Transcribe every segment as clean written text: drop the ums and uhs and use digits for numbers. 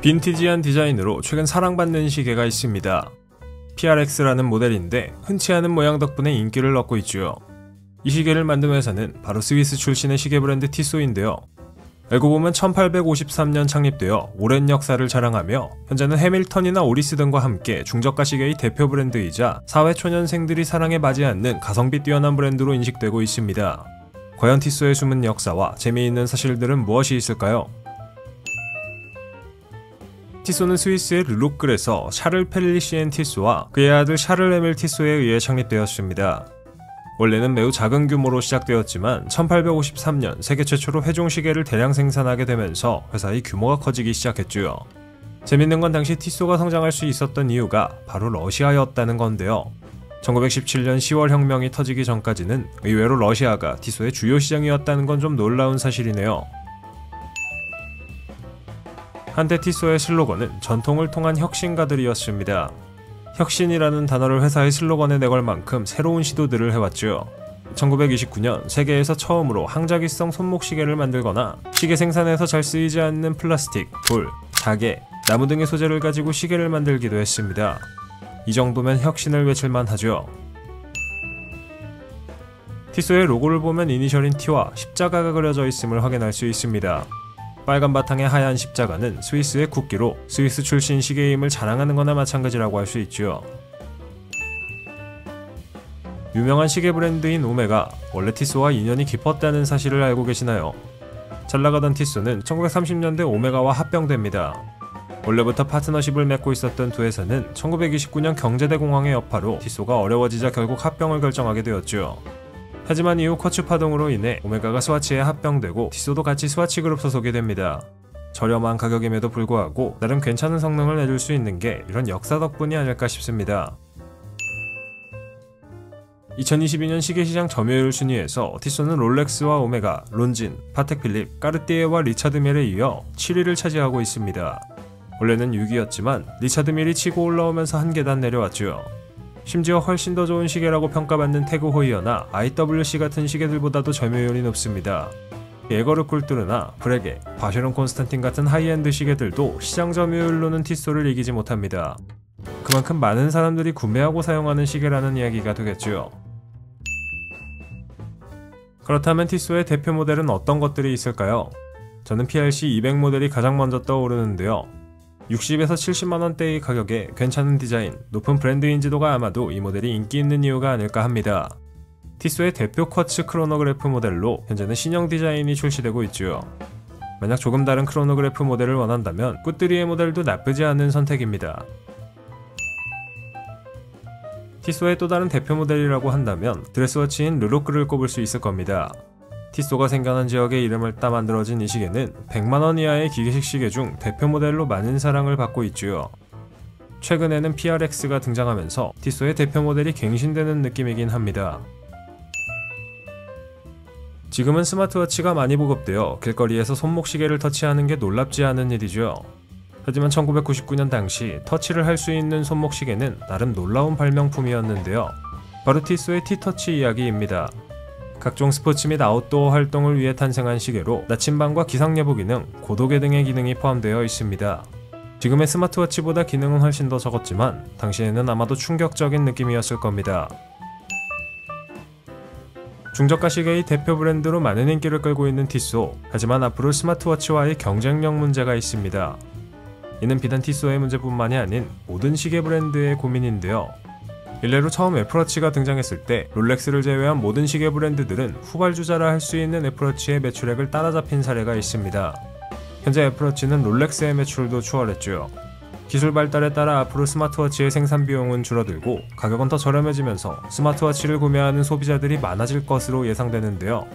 빈티지한 디자인으로 최근 사랑받는 시계가 있습니다. PRX라는 모델인데 흔치 않은 모양 덕분에 인기를 얻고 있죠. 이 시계를 만든 회사는 바로 스위스 출신의 시계 브랜드 티쏘인데요. 알고 보면 1853년 창립되어 오랜 역사를 자랑하며 현재는 해밀턴이나 오리스 등과 함께 중저가 시계의 대표 브랜드이자 사회초년생들이 사랑에 맞지 않는 가성비 뛰어난 브랜드로 인식되고 있습니다. 과연 티쏘의 숨은 역사와 재미있는 사실들은 무엇이 있을까요? 티쏘는 스위스의 르로끌에서 샤를 페리시엔 티쏘와 그의 아들 샤를 에밀 티쏘에 의해 창립되었습니다. 원래는 매우 작은 규모로 시작되었지만 1853년 세계 최초로 회종시계를 대량 생산하게 되면서 회사의 규모가 커지기 시작했죠. 재밌는 건 당시 티쏘가 성장할 수 있었던 이유가 바로 러시아였다는 건데요. 1917년 10월 혁명이 터지기 전까지는 의외로 러시아가 티쏘의 주요 시장이었다는 건 좀 놀라운 사실이네요. 한때 티쏘의 슬로건은 전통을 통한 혁신가들이었습니다. 혁신이라는 단어를 회사의 슬로건에 내걸 만큼 새로운 시도들을 해왔죠. 1929년 세계에서 처음으로 항자기성 손목시계를 만들거나 시계 생산에서 잘 쓰이지 않는 플라스틱, 돌, 자개, 나무 등의 소재를 가지고 시계를 만들기도 했습니다. 이 정도면 혁신을 외칠만 하죠. 티쏘의 로고를 보면 이니셜인 T와 십자가가 그려져 있음을 확인할 수 있습니다. 빨간 바탕의 하얀 십자가는 스위스의 국기로 스위스 출신 시계임을 자랑하는 거나 마찬가지라고 할 수 있죠. 유명한 시계 브랜드인 오메가, 원래 티쏘와 인연이 깊었다는 사실을 알고 계시나요? 잘나가던 티쏘는 1930년대 오메가와 합병됩니다. 원래부터 파트너십을 맺고 있었던 두 회사는 1929년 경제대공황의 여파로 티쏘가 어려워지자 결국 합병을 결정하게 되었죠. 하지만 이후 쿼츠 파동으로 인해 오메가가 스와치에 합병되고 티쏘도 같이 스와치 그룹 소속이 됩니다. 저렴한 가격임에도 불구하고 나름 괜찮은 성능을 내줄 수 있는 게 이런 역사 덕분이 아닐까 싶습니다. 2022년 시계시장 점유율 순위에서 티쏘는 롤렉스와 오메가, 론진, 파텍 필립, 까르띠에와 리차드 밀에 이어 7위를 차지하고 있습니다. 원래는 6위였지만 리차드 밀이 치고 올라오면서 한 계단 내려왔죠. 심지어 훨씬 더 좋은 시계라고 평가받는 태그 호이어나 IWC 같은 시계들보다도 점유율이 높습니다. 예거르 쿨투르나 브레게, 바쉐론 콘스탄틴 같은 하이엔드 시계들도 시장 점유율로는 티쏘를 이기지 못합니다. 그만큼 많은 사람들이 구매하고 사용하는 시계라는 이야기가 되겠죠. 그렇다면 티쏘의 대표 모델은 어떤 것들이 있을까요? 저는 PRC 200 모델이 가장 먼저 떠오르는데요. 60에서 70만원대의 가격에 괜찮은 디자인, 높은 브랜드 인지도가 아마도 이 모델이 인기 있는 이유가 아닐까 합니다. 티쏘의 대표 쿼츠 크로노그래프 모델로 현재는 신형 디자인이 출시되고 있죠. 만약 조금 다른 크로노그래프 모델을 원한다면 꾸뜨리의 모델도 나쁘지 않은 선택입니다. 티쏘의 또 다른 대표 모델이라고 한다면 드레스워치인 르로크를 꼽을 수 있을 겁니다. 티쏘가 생겨난 지역의 이름을 따 만들어진 이 시계는 100만원 이하의 기계식 시계 중 대표 모델로 많은 사랑을 받고 있죠. 최근에는 PRX가 등장하면서 티쏘의 대표 모델이 갱신되는 느낌이긴 합니다. 지금은 스마트워치가 많이 보급되어 길거리에서 손목시계를 터치하는 게 놀랍지 않은 일이죠. 하지만 1999년 당시 터치를 할 수 있는 손목시계는 나름 놀라운 발명품이었는데요. 바로 티쏘의 T터치 이야기입니다. 각종 스포츠 및 아웃도어 활동을 위해 탄생한 시계로 나침반과 기상예보 기능, 고도계 등의 기능이 포함되어 있습니다. 지금의 스마트워치보다 기능은 훨씬 더 적었지만 당시에는 아마도 충격적인 느낌이었을 겁니다. 중저가 시계의 대표 브랜드로 많은 인기를 끌고 있는 티쏘, 하지만 앞으로 스마트워치와의 경쟁력 문제가 있습니다. 이는 비단 티쏘의 문제뿐만이 아닌 모든 시계 브랜드의 고민인데요. 일례로 처음 애플워치가 등장했을 때 롤렉스를 제외한 모든 시계 브랜드들은 후발주자라 할 수 있는 애플워치의 매출액을 따라잡힌 사례가 있습니다. 현재 애플워치는 롤렉스의 매출도 추월했죠. 기술 발달에 따라 앞으로 스마트워치의 생산 비용은 줄어들고 가격은 더 저렴해지면서 스마트워치를 구매하는 소비자들이 많아질 것으로 예상되는데요.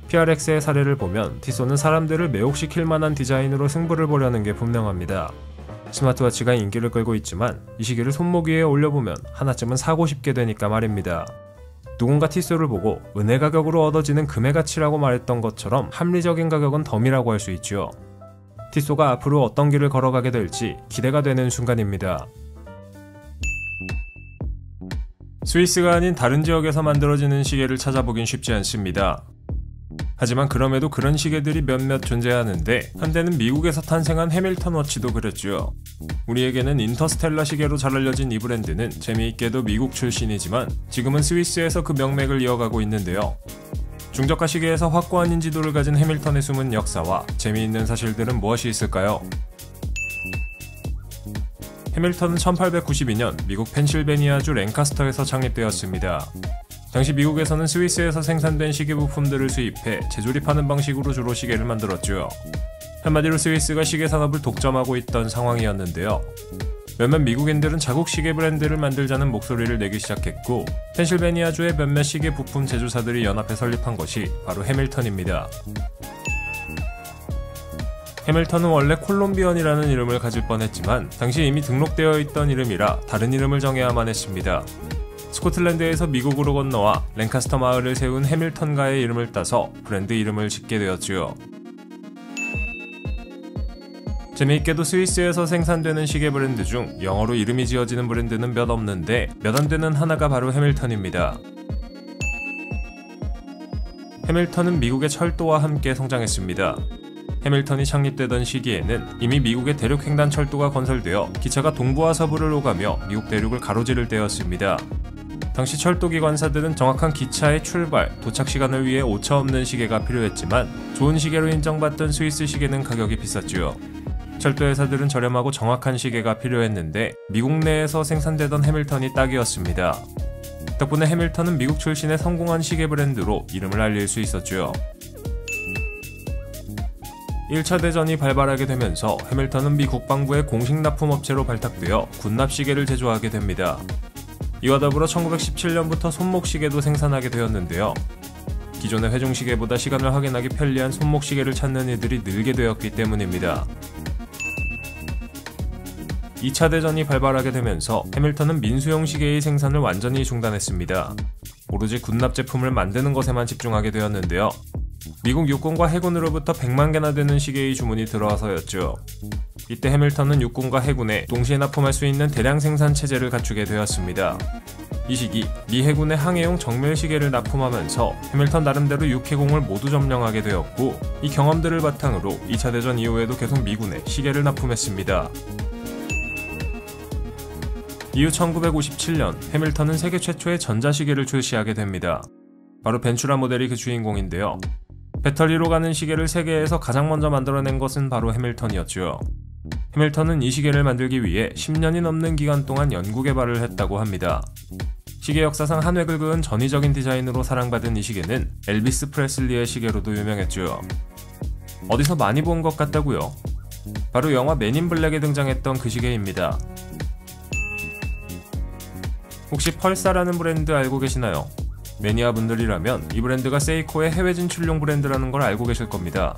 PRX의 사례를 보면 티쏘는 사람들을 매혹시킬 만한 디자인으로 승부를 보려는 게 분명합니다. 스마트워치가 인기를 끌고 있지만 이 시계를 손목 위에 올려보면 하나쯤은 사고 싶게 되니까 말입니다. 누군가 티쏘를 보고 은혜 가격으로 얻어지는 금의 가치라고 말했던 것처럼 합리적인 가격은 덤이라고 할 수 있죠. 티쏘가 앞으로 어떤 길을 걸어가게 될지 기대가 되는 순간입니다. 스위스가 아닌 다른 지역에서 만들어지는 시계를 찾아보긴 쉽지 않습니다. 하지만 그럼에도 그런 시계들이 몇몇 존재하는데 한때는 미국에서 탄생한 해밀턴 워치도 그랬죠. 우리에게는 인터스텔라 시계로 잘 알려진 이 브랜드는 재미있게도 미국 출신이지만 지금은 스위스에서 그 명맥을 이어가고 있는데요. 중저가 시계에서 확고한 인지도를 가진 해밀턴의 숨은 역사와 재미있는 사실들은 무엇이 있을까요? 해밀턴은 1892년 미국 펜실베니아주 랭카스터에서 창립되었습니다. 당시 미국에서는 스위스에서 생산된 시계 부품들을 수입해 재조립하는 방식으로 주로 시계를 만들었죠. 한마디로 스위스가 시계 산업을 독점하고 있던 상황이었는데요. 몇몇 미국인들은 자국 시계 브랜드를 만들자는 목소리를 내기 시작했고 펜실베니아주의 몇몇 시계 부품 제조사들이 연합해 설립한 것이 바로 해밀턴입니다. 해밀턴은 원래 콜롬비언이라는 이름을 가질 뻔했지만 당시 이미 등록되어 있던 이름이라 다른 이름을 정해야만 했습니다. 스코틀랜드에서 미국으로 건너와 랭카스터 마을을 세운 해밀턴가의 이름을 따서 브랜드 이름을 짓게 되었지요. 재미있게도 스위스에서 생산되는 시계 브랜드 중 영어로 이름이 지어지는 브랜드는 몇 없는데 몇 안 되는 하나가 바로 해밀턴입니다. 해밀턴은 미국의 철도와 함께 성장했습니다. 해밀턴이 창립되던 시기에는 이미 미국의 대륙횡단 철도가 건설되어 기차가 동부와 서부를 오가며 미국 대륙을 가로지를 때였습니다. 당시 철도기관사들은 정확한 기차의 출발, 도착 시간을 위해 오차없는 시계가 필요했지만 좋은 시계로 인정받던 스위스 시계는 가격이 비쌌지요. 철도회사들은 저렴하고 정확한 시계가 필요했는데 미국 내에서 생산되던 해밀턴이 딱이었습니다. 덕분에 해밀턴은 미국 출신의 성공한 시계 브랜드로 이름을 알릴 수 있었죠. 1차 대전이 발발하게 되면서 해밀턴은 미 국방부의 공식 납품업체로 발탁되어 군납 시계를 제조하게 됩니다. 이와 더불어 1917년부터 손목시계도 생산하게 되었는데요. 기존의 회중시계보다 시간을 확인하기 편리한 손목시계를 찾는 이들이 늘게 되었기 때문입니다. 2차 대전이 발발하게 되면서 해밀턴은 민수용 시계의 생산을 완전히 중단했습니다. 오로지 군납 제품을 만드는 것에만 집중하게 되었는데요. 미국 육군과 해군으로부터 100만 개나 되는 시계의 주문이 들어와서였죠. 이때 해밀턴은 육군과 해군에 동시에 납품할 수 있는 대량 생산 체제를 갖추게 되었습니다. 이 시기 미 해군의 항해용 정밀 시계를 납품하면서 해밀턴 나름대로 육해공을 모두 점령하게 되었고 이 경험들을 바탕으로 2차 대전 이후에도 계속 미군에 시계를 납품했습니다. 이후 1957년 해밀턴은 세계 최초의 전자시계를 출시하게 됩니다. 바로 벤츄라 모델이 그 주인공인데요. 배터리로 가는 시계를 세계에서 가장 먼저 만들어낸 것은 바로 해밀턴이었죠. 해밀턴은 이 시계를 만들기 위해 10년이 넘는 기간 동안 연구 개발을 했다고 합니다. 시계 역사상 한 획을 그은 전위적인 디자인으로 사랑받은 이 시계는 엘비스 프레슬리의 시계로도 유명했죠. 어디서 많이 본 것 같다고요? 바로 영화 맨 인 블랙에 등장했던 그 시계입니다. 혹시 펄사라는 브랜드 알고 계시나요? 매니아 분들이라면 이 브랜드가 세이코의 해외 진출용 브랜드라는 걸 알고 계실 겁니다.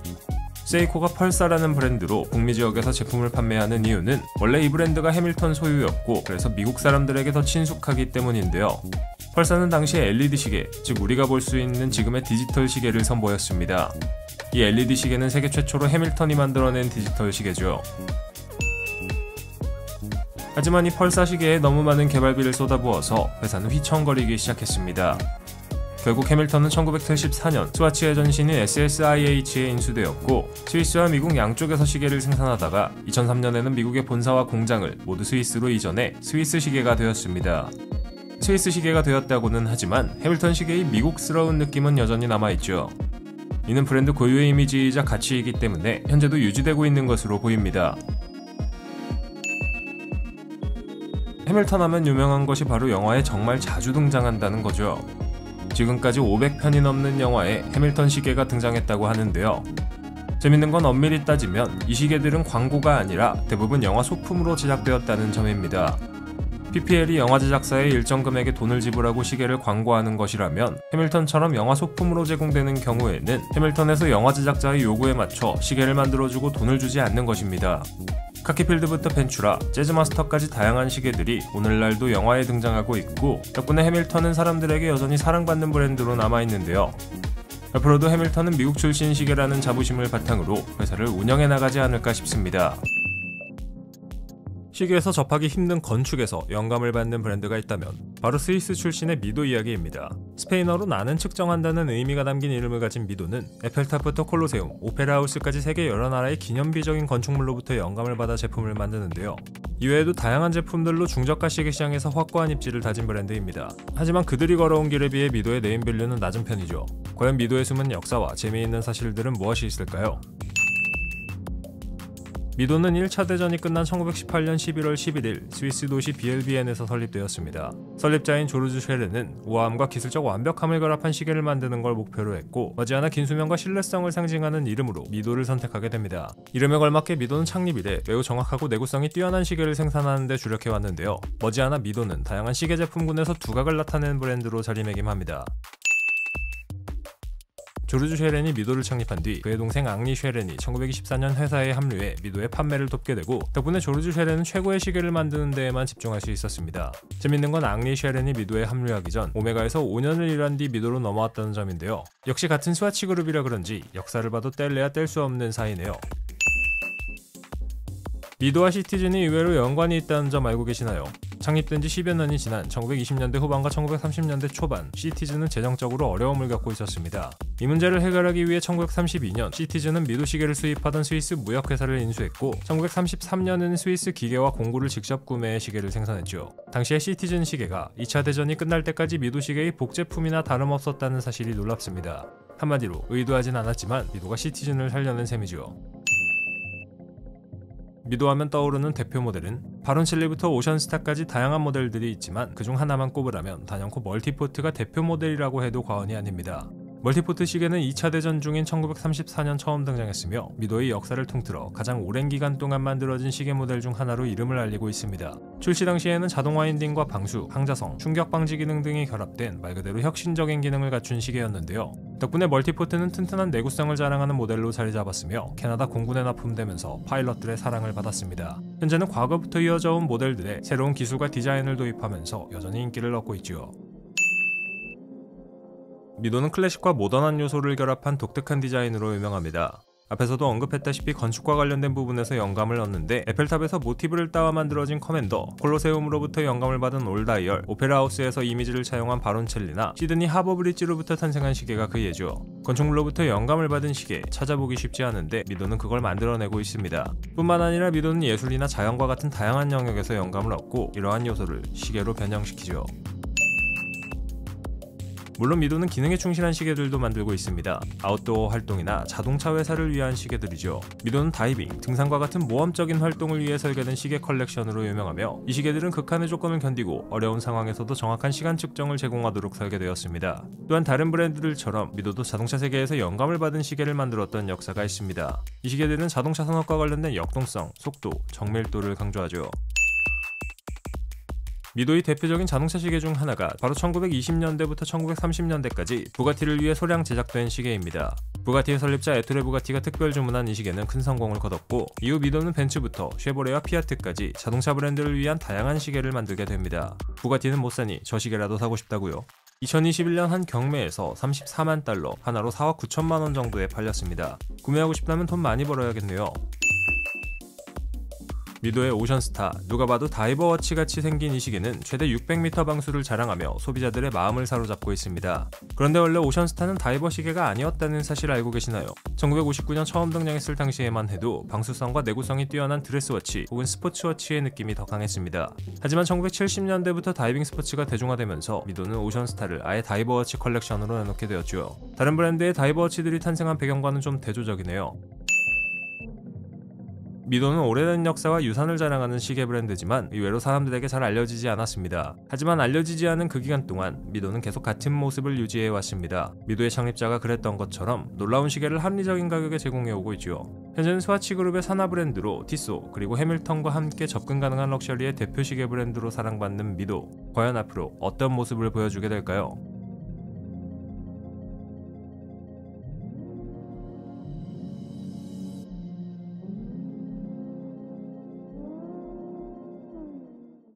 세이코가 펄사라는 브랜드로 북미 지역에서 제품을 판매하는 이유는 원래 이 브랜드가 해밀턴 소유였고 그래서 미국 사람들에게 더 친숙하기 때문인데요. 펄사는 당시 LED 시계, 즉 우리가 볼 수 있는 지금의 디지털 시계를 선보였습니다. 이 LED 시계는 세계 최초로 해밀턴이 만들어낸 디지털 시계죠. 하지만 이 펄사 시계에 너무 많은 개발비를 쏟아부어서 회사는 휘청거리기 시작했습니다. 결국 해밀턴은 1974년 스와치의 전신인 SSIH에 인수되었고 스위스와 미국 양쪽에서 시계를 생산하다가 2003년에는 미국의 본사와 공장을 모두 스위스로 이전해 스위스 시계가 되었습니다. 스위스 시계가 되었다고는 하지만 해밀턴 시계의 미국스러운 느낌은 여전히 남아있죠. 이는 브랜드 고유의 이미지이자 가치이기 때문에 현재도 유지되고 있는 것으로 보입니다. 해밀턴 하면 유명한 것이 바로 영화에 정말 자주 등장한다는 거죠. 지금까지 500편이 넘는 영화에 해밀턴 시계가 등장했다고 하는데요. 재밌는 건 엄밀히 따지면 이 시계들은 광고가 아니라 대부분 영화 소품으로 제작되었다는 점입니다. PPL이 영화 제작사에 일정 금액의 돈을 지불하고 시계를 광고하는 것이라면 해밀턴처럼 영화 소품으로 제공되는 경우에는 해밀턴에서 영화 제작자의 요구에 맞춰 시계를 만들어주고 돈을 주지 않는 것입니다. 카키필드부터 벤츄라, 재즈마스터까지 다양한 시계들이 오늘날도 영화에 등장하고 있고 덕분에 해밀턴은 사람들에게 여전히 사랑받는 브랜드로 남아있는데요. 앞으로도 해밀턴은 미국 출신 시계라는 자부심을 바탕으로 회사를 운영해 나가지 않을까 싶습니다. 시계에서 접하기 힘든 건축에서 영감을 받는 브랜드가 있다면 바로 스위스 출신의 미도 이야기입니다. 스페인어로 나는 측정한다는 의미가 담긴 이름을 가진 미도는 에펠탑부터 콜로세움, 오페라 하우스까지 세계 여러 나라의 기념비적인 건축물로부터 영감을 받아 제품을 만드는데요. 이외에도 다양한 제품들로 중저가 시계 시장에서 확고한 입지를 다진 브랜드입니다. 하지만 그들이 걸어온 길에 비해 미도의 네임밸류는 낮은 편이죠. 과연 미도의 숨은 역사와 재미있는 사실들은 무엇이 있을까요? 미도는 1차 대전이 끝난 1918년 11월 11일 스위스 도시 비엘비엔에서 설립되었습니다. 설립자인 조르주 쉐레는 우아함과 기술적 완벽함을 결합한 시계를 만드는 걸 목표로 했고 머지않아 긴 수명과 신뢰성을 상징하는 이름으로 미도를 선택하게 됩니다. 이름에 걸맞게 미도는 창립 이래 매우 정확하고 내구성이 뛰어난 시계를 생산하는 데 주력해왔는데요. 머지않아 미도는 다양한 시계 제품군에서 두각을 나타내는 브랜드로 자리매김합니다. 조르주 쉐렌이 미도를 창립한 뒤 그의 동생 앙리 쉐렌이 1924년 회사에 합류해 미도의 판매를 돕게 되고 덕분에 조르주 쉐렌은 최고의 시계를 만드는 데에만 집중할 수 있었습니다. 재밌는 건 앙리 쉐렌이 미도에 합류하기 전 오메가에서 5년을 일한 뒤 미도로 넘어왔다는 점인데요. 역시 같은 스와치 그룹이라 그런지 역사를 봐도 뗄래야 뗄 수 없는 사이네요. 미도와 시티즌이 의외로 연관이 있다는 점 알고 계시나요? 창립된 지 10여 년이 지난 1920년대 후반과 1930년대 초반 시티즌은 재정적으로 어려움을 겪고 있었습니다. 이 문제를 해결하기 위해 1932년 시티즌은 미도 시계를 수입하던 스위스 무역회사를 인수했고 1933년에는 스위스 기계와 공구를 직접 구매해 시계를 생산했죠. 당시에 시티즌 시계가 2차 대전이 끝날 때까지 미도 시계의 복제품이나 다름없었다는 사실이 놀랍습니다. 한마디로 의도하진 않았지만 미도가 시티즌을 살려낸 셈이죠. 미도하면 떠오르는 대표 모델은 바론첼리부터 오션스타까지 다양한 모델들이 있지만 그중 하나만 꼽으라면 단연코 멀티포트가 대표 모델이라고 해도 과언이 아닙니다. 멀티포트 시계는 2차 대전 중인 1934년 처음 등장했으며 미도의 역사를 통틀어 가장 오랜 기간 동안 만들어진 시계 모델 중 하나로 이름을 알리고 있습니다. 출시 당시에는 자동 와인딩과 방수, 항자성, 충격 방지 기능 등이 결합된 말 그대로 혁신적인 기능을 갖춘 시계였는데요. 덕분에 멀티포트는 튼튼한 내구성을 자랑하는 모델로 자리 잡았으며 캐나다 공군에 납품되면서 파일럿들의 사랑을 받았습니다. 현재는 과거부터 이어져 온 모델들의 새로운 기술과 디자인을 도입하면서 여전히 인기를 얻고 있죠. 미도는 클래식과 모던한 요소를 결합한 독특한 디자인으로 유명합니다. 앞에서도 언급했다시피 건축과 관련된 부분에서 영감을 얻는데 에펠탑에서 모티브를 따와 만들어진 커맨더, 콜로세움으로부터 영감을 받은 올다이얼, 오페라 하우스에서 이미지를 차용한 바론첼리나 시드니 하버 브릿지로부터 탄생한 시계가 그 예죠. 건축물로부터 영감을 받은 시계, 찾아보기 쉽지 않은데 미도는 그걸 만들어내고 있습니다. 뿐만 아니라 미도는 예술이나 자연과 같은 다양한 영역에서 영감을 얻고 이러한 요소를 시계로 변형시키죠. 물론 미도는 기능에 충실한 시계들도 만들고 있습니다. 아웃도어 활동이나 자동차 회사를 위한 시계들이죠. 미도는 다이빙, 등산과 같은 모험적인 활동을 위해 설계된 시계 컬렉션으로 유명하며 이 시계들은 극한의 조건을 견디고 어려운 상황에서도 정확한 시간 측정을 제공하도록 설계되었습니다. 또한 다른 브랜드들처럼 미도도 자동차 세계에서 영감을 받은 시계를 만들었던 역사가 있습니다. 이 시계들은 자동차 산업과 관련된 역동성, 속도, 정밀도를 강조하죠. 미도의 대표적인 자동차 시계 중 하나가 바로 1920년대부터 1930년대까지 부가티를 위해 소량 제작된 시계입니다. 부가티의 설립자 에토레 부가티가 특별 주문한 이 시계는 큰 성공을 거뒀고 이후 미도는 벤츠부터 쉐보레와 피아트까지 자동차 브랜드를 위한 다양한 시계를 만들게 됩니다. 부가티는 못 사니 저 시계라도 사고 싶다고요? 2021년 한 경매에서 34만 달러, 하나로 4억 9천만 원 정도에 팔렸습니다. 구매하고 싶다면 돈 많이 벌어야겠네요. 미도의 오션스타, 누가 봐도 다이버워치 같이 생긴 이 시계는 최대 600m 방수를 자랑하며 소비자들의 마음을 사로잡고 있습니다. 그런데 원래 오션스타는 다이버 시계가 아니었다는 사실 알고 계시나요? 1959년 처음 등장했을 당시에만 해도 방수성과 내구성이 뛰어난 드레스워치 혹은 스포츠워치의 느낌이 더 강했습니다. 하지만 1970년대부터 다이빙 스포츠가 대중화되면서 미도는 오션스타를 아예 다이버워치 컬렉션으로 내놓게 되었죠. 다른 브랜드의 다이버워치들이 탄생한 배경과는 좀 대조적이네요. 미도는 오래된 역사와 유산을 자랑하는 시계 브랜드지만 의외로 사람들에게 잘 알려지지 않았습니다. 하지만 알려지지 않은 그 기간 동안 미도는 계속 같은 모습을 유지해 왔습니다. 미도의 창립자가 그랬던 것처럼 놀라운 시계를 합리적인 가격에 제공해오고 있죠. 현재는 스와치 그룹의 산하 브랜드로 티소 그리고 해밀턴과 함께 접근 가능한 럭셔리의 대표 시계 브랜드로 사랑받는 미도. 과연 앞으로 어떤 모습을 보여주게 될까요?